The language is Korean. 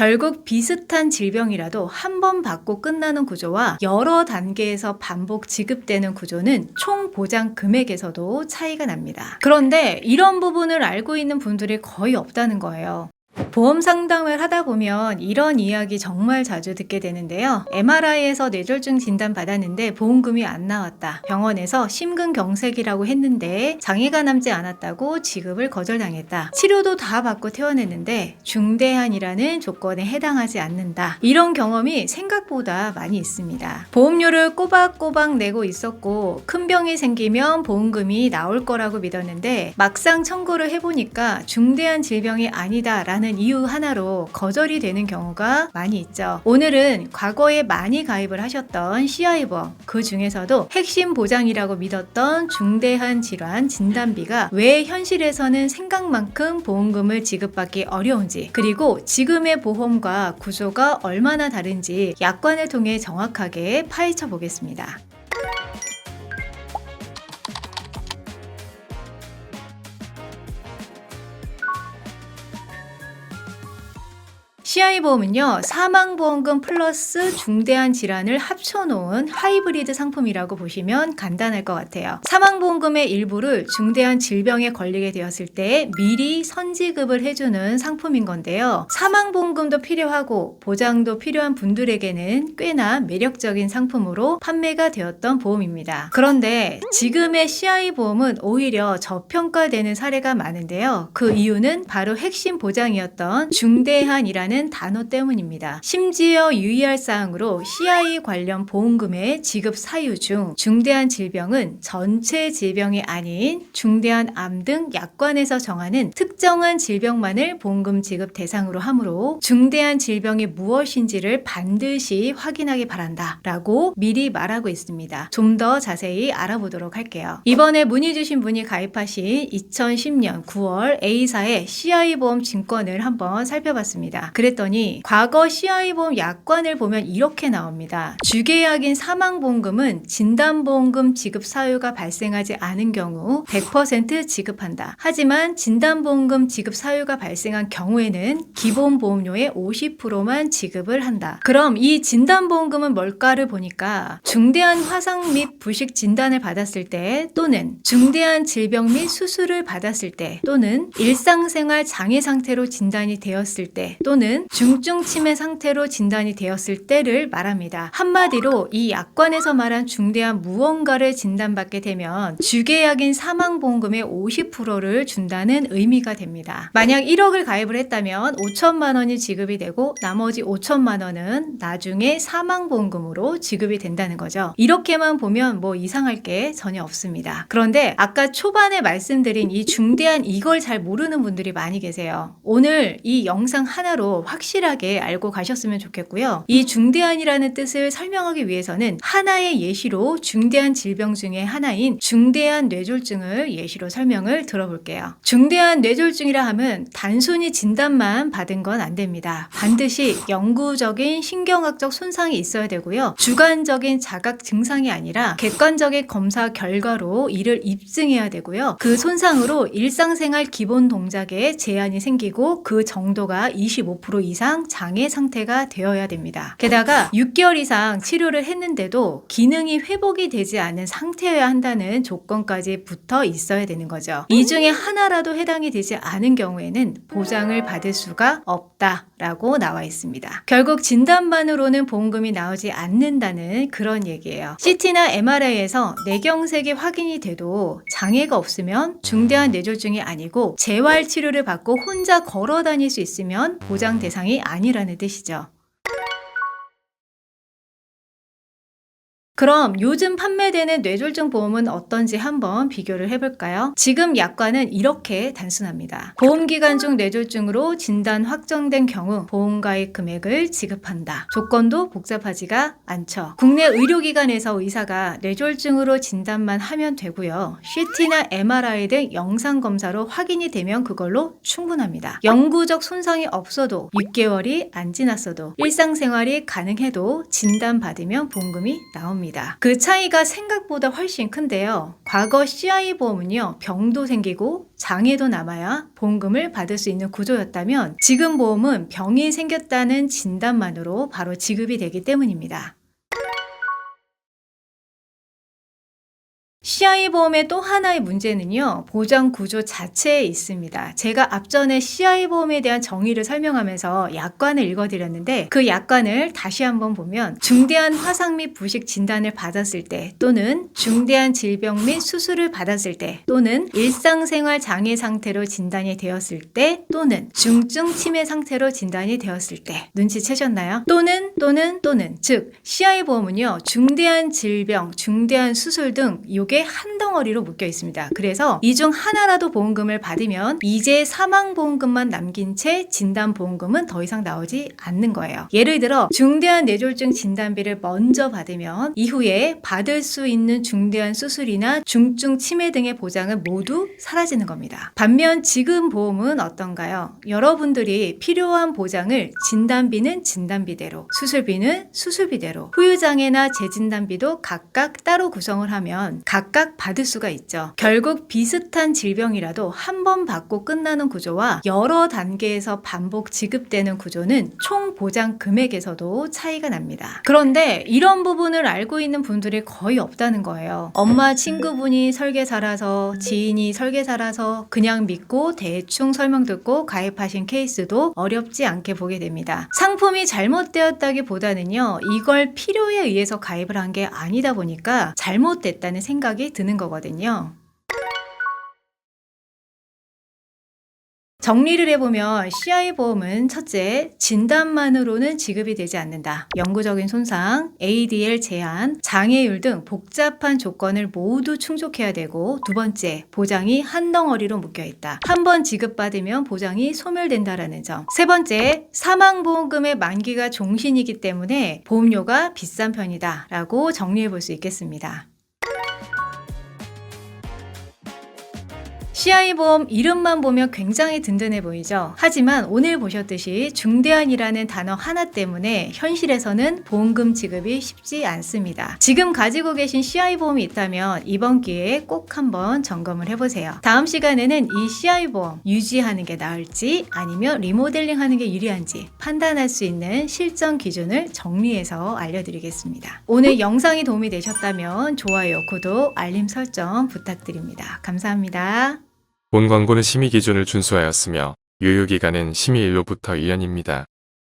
결국 비슷한 질병이라도 한 번 받고 끝나는 구조와 여러 단계에서 반복 지급되는 구조는 총 보장 금액에서도 차이가 납니다. 그런데 이런 부분을 알고 있는 분들이 거의 없다는 거예요. 보험 상담을 하다 보면 이런 이야기 정말 자주 듣게 되는데요. MRI에서 뇌졸중 진단 받았는데 보험금이 안 나왔다. 병원에서 심근경색이라고 했는데 장애가 남지 않았다고 지급을 거절당했다. 치료도 다 받고 퇴원했는데 중대한이라는 조건에 해당하지 않는다. 이런 경험이 생각보다 많이 있습니다. 보험료를 꼬박꼬박 내고 있었고 큰 병이 생기면 보험금이 나올 거라고 믿었는데 막상 청구를 해보니까 중대한 질병이 아니다 라는 이유 하나로 거절이 되는 경우가 많이 있죠. 오늘은 과거에 많이 가입을 하셨던 CI보험, 그 중에서도 핵심 보장이라고 믿었던 중대한 질환 진단비가 왜 현실에서는 생각만큼 보험금을 지급받기 어려운지, 그리고 지금의 보험과 구조가 얼마나 다른지 약관을 통해 정확하게 파헤쳐 보겠습니다. CI보험은요, 사망보험금 플러스 중대한 질환을 합쳐놓은 하이브리드 상품이라고 보시면 간단할 것 같아요. 사망보험금의 일부를 중대한 질병에 걸리게 되었을 때 미리 선지급을 해주는 상품인 건데요. 사망보험금도 필요하고 보장도 필요한 분들에게는 꽤나 매력적인 상품으로 판매가 되었던 보험입니다. 그런데 지금의 CI보험은 오히려 저평가되는 사례가 많은데요. 그 이유는 바로 핵심 보장이었던 중대한이라는 단어 때문입니다. 심지어 유의할 사항으로 CI 관련 보험금의 지급 사유 중 중대한 질병은 전체 질병이 아닌 중대한 암 등 약관에서 정하는 특정한 질병만을 보험금 지급 대상으로 하므로 중대한 질병이 무엇인지를 반드시 확인하기 바란다 라고 미리 말하고 있습니다. 좀 더 자세히 알아보도록 할게요. 이번에 문의 주신 분이 가입하신 2010년 9월 A사의 CI보험 증권을 한번 살펴봤습니다. 그랬더니 과거 CI보험 약관을 보면 이렇게 나옵니다. 주계약인 사망보험금은 진단보험금 지급 사유가 발생하지 않은 경우 100% 지급한다. 하지만 진단보험금 지급 사유가 발생한 경우에는 기본보험료의 50%만 지급을 한다. 그럼 이 진단보험금은 뭘까를 보니까 중대한 화상 및 부식 진단을 받았을 때, 또는 중대한 질병 및 수술을 받았을 때, 또는 일상생활 장애 상태로 진단이 되었을 때, 또는 중증 치매 상태로 진단이 되었을 때를 말합니다. 한마디로 이 약관에서 말한 중대한 무언가를 진단받게 되면 주계약인 사망보험금의 50%를 준다는 의미가 됩니다. 만약 1억을 가입을 했다면 5천만 원이 지급이 되고 나머지 5천만 원은 나중에 사망보험금으로 지급이 된다는 거죠. 이렇게만 보면 뭐 이상할 게 전혀 없습니다. 그런데 아까 초반에 말씀드린 이 중대한 이걸 잘 모르는 분들이 많이 계세요. 오늘 이 영상 하나로 확실하게 알고 가셨으면 좋겠고요. 이 중대한이라는 뜻을 설명하기 위해서는 하나의 예시로 중대한 질병 중에 하나인 중대한 뇌졸중을 예시로 설명을 들어볼게요. 중대한 뇌졸중이라 하면 단순히 진단만 받은 건 안 됩니다. 반드시 영구적인 신경학적 손상이 있어야 되고요. 주관적인 자각 증상이 아니라 객관적인 검사 결과로 이를 입증해야 되고요. 그 손상으로 일상생활 기본 동작에 제한이 생기고 그 정도가 25% 이상 장애 상태가 되어야 됩니다. 게다가 6개월 이상 치료를 했는데도 기능이 회복이 되지 않은 상태여야 한다는 조건까지 붙어 있어야 되는 거죠. 이 중에 하나라도 해당이 되지 않은 경우에는 보장을 받을 수가 없다라고 나와 있습니다. 결국 진단만으로는 보험금이 나오지 않는다는 그런 얘기예요. CT나 MRI에서 뇌경색이 확인이 돼도 장애가 없으면 중대한 뇌졸중이 아니고 재활 치료를 받고 혼자 걸어 다닐 수 있으면 보장 대상이 아니라는 뜻이죠. 그럼 요즘 판매되는 뇌졸중 보험은 어떤지 한번 비교를 해볼까요? 지금 약관은 이렇게 단순합니다. 보험기간 중 뇌졸중으로 진단 확정된 경우 보험가입 금액을 지급한다. 조건도 복잡하지가 않죠. 국내 의료기관에서 의사가 뇌졸중으로 진단만 하면 되고요. CT나 MRI 등 영상검사로 확인이 되면 그걸로 충분합니다. 영구적 손상이 없어도 6개월이 안 지났어도 일상생활이 가능해도 진단받으면 보험금이 나옵니다. 있습니다. 그 차이가 생각보다 훨씬 큰데요. 과거 CI 보험은요, 병도 생기고 장애도 남아야 보험금을 받을 수 있는 구조였다면 지금 보험은 병이 생겼다는 진단만으로 바로 지급이 되기 때문입니다. CI 보험의 또 하나의 문제는요, 보장 구조 자체에 있습니다. 제가 앞전에 CI 보험에 대한 정의를 설명하면서 약관을 읽어드렸는데 그 약관을 다시 한번 보면 중대한 화상 및 부식 진단을 받았을 때 또는 중대한 질병 및 수술을 받았을 때 또는 일상생활 장애 상태로 진단이 되었을 때 또는 중증 치매 상태로 진단이 되었을 때 눈치채셨나요? 또는 즉 CI 보험은요, 중대한 질병, 중대한 수술 등 이게 한 덩어리로 묶여 있습니다. 그래서 이 중 하나라도 보험금을 받으면 이제 사망보험금만 남긴 채 진단보험금은 더 이상 나오지 않는 거예요. 예를 들어 중대한 뇌졸중 진단비를 먼저 받으면 이후에 받을 수 있는 중대한 수술이나 중증 치매 등의 보장은 모두 사라지는 겁니다. 반면 지금 보험은 어떤가요? 여러분들이 필요한 보장을 진단비는 진단비대로, 수술비는 수술비대로, 후유장애나 재진단비도 각각 따로 구성을 하면 각각 받을 수가 있죠. 결국 비슷한 질병이라도 한 번 받고 끝나는 구조와 여러 단계에서 반복 지급되는 구조는 총 보장 금액에서도 차이가 납니다. 그런데 이런 부분을 알고 있는 분들이 거의 없다는 거예요. 엄마 친구분이 설계사라서, 지인이 설계사라서 그냥 믿고 대충 설명 듣고 가입하신 케이스도 어렵지 않게 보게 됩니다. 상품이 잘못되었다기보다는요, 이걸 필요에 의해서 가입을 한 게 아니다 보니까 잘못됐다는 생각이 드는 거거든요. 정리를 해보면 CI 보험은 첫째, 진단만으로는 지급이 되지 않는다. 영구적인 손상, ADL 제한, 장애율 등 복잡한 조건을 모두 충족해야 되고, 두 번째, 보장이 한 덩어리로 묶여있다. 한 번 지급받으면 보장이 소멸된다라는 점. 세 번째, 사망보험금의 만기가 종신이기 때문에 보험료가 비싼 편이다 라고 정리해볼 수 있겠습니다. CI 보험 이름만 보면 굉장히 든든해 보이죠? 하지만 오늘 보셨듯이 중대한이라는 단어 하나 때문에 현실에서는 보험금 지급이 쉽지 않습니다. 지금 가지고 계신 CI 보험이 있다면 이번 기회에 꼭 한번 점검을 해보세요. 다음 시간에는 이 CI 보험 유지하는 게 나을지 아니면 리모델링 하는 게 유리한지 판단할 수 있는 실전 기준을 정리해서 알려드리겠습니다. 오늘 영상이 도움이 되셨다면 좋아요, 구독, 알림 설정 부탁드립니다. 감사합니다. 본 광고는 심의 기준을 준수하였으며 유효기간은 심의일로부터 1년입니다.